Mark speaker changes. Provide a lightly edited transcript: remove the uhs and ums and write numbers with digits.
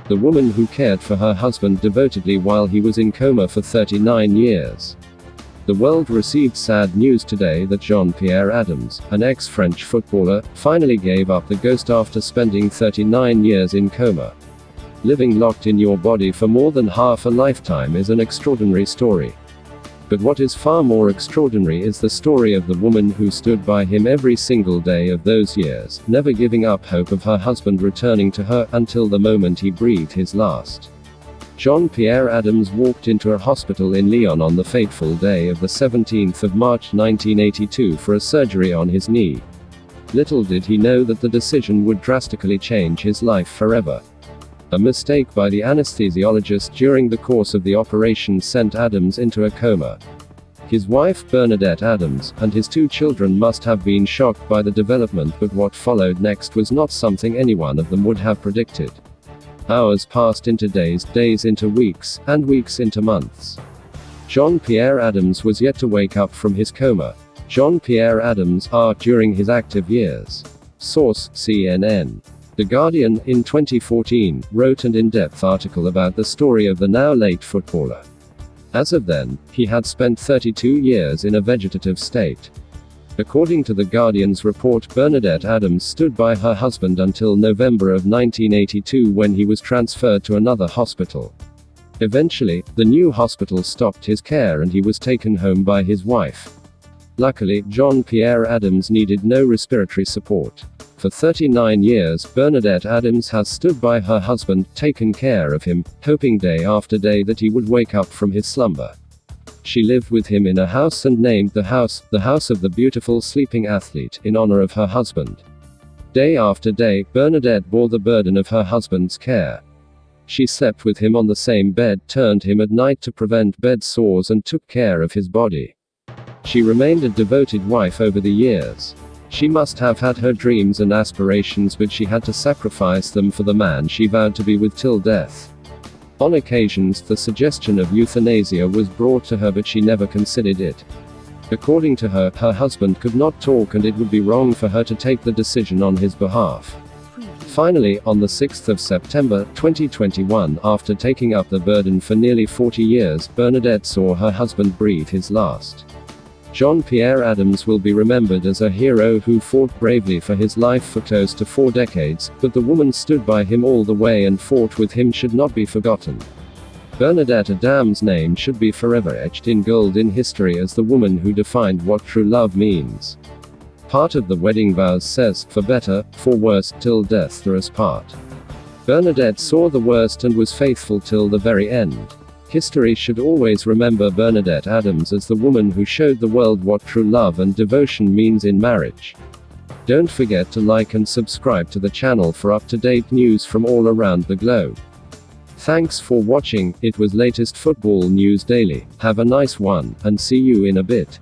Speaker 1: The woman who cared for her husband devotedly while he was in coma for 39 years. The world received sad news today that Jean-Pierre Adams, an ex-French footballer, finally gave up the ghost after spending 39 years in coma. Living locked in your body for more than half a lifetime is an extraordinary story. But what is far more extraordinary is the story of the woman who stood by him every single day of those years, never giving up hope of her husband returning to her, until the moment he breathed his last. Jean-Pierre Adams walked into a hospital in Lyon on the fateful day of the 17th of March 1982 for a surgery on his knee. Little did he know that the decision would drastically change his life forever. A mistake by the anaesthesiologist during the course of the operation sent Adams into a coma. His wife, Bernadette Adams, and his 2 children must have been shocked by the development, but what followed next was not something any one of them would have predicted. Hours passed into days, days into weeks, and weeks into months. Jean-Pierre Adams was yet to wake up from his coma. Jean-Pierre Adams, during his active years. Source: CNN. The Guardian, in 2014, wrote an in-depth article about the story of the now-late footballer. As of then, he had spent 32 years in a vegetative state. According to The Guardian's report, Bernadette Adams stood by her husband until November of 1982 when he was transferred to another hospital. Eventually, the new hospital stopped his care and he was taken home by his wife. Luckily, Jean-Pierre Adams needed no respiratory support. For 39 years, Bernadette Adams has stood by her husband, taken care of him, hoping day after day that he would wake up from his slumber. She lived with him in a house and named the house of the beautiful sleeping athlete, in honor of her husband. Day after day, Bernadette bore the burden of her husband's care. She slept with him on the same bed, turned him at night to prevent bed sores, and took care of his body. She remained a devoted wife over the years. She must have had her dreams and aspirations, but she had to sacrifice them for the man she vowed to be with till death. On occasions, the suggestion of euthanasia was brought to her, but she never considered it. According to her, her husband could not talk and it would be wrong for her to take the decision on his behalf. Finally, on the 6th of September, 2021, after taking up the burden for nearly 40 years, Bernadette saw her husband breathe his last. Jean-Pierre Adams will be remembered as a hero who fought bravely for his life for close to 4 decades, but the woman stood by him all the way and fought with him should not be forgotten. Bernadette Adams' name should be forever etched in gold in history as the woman who defined what true love means. Part of the wedding vows says, "For better, for worse, till death do us part." Bernadette saw the worst and was faithful till the very end. History should always remember Bernadette Adams as the woman who showed the world what true love and devotion means in marriage. Don't forget to like and subscribe to the channel for up-to-date news from all around the globe. Thanks for watching. It was latest football news daily. Have a nice one, and see you in a bit.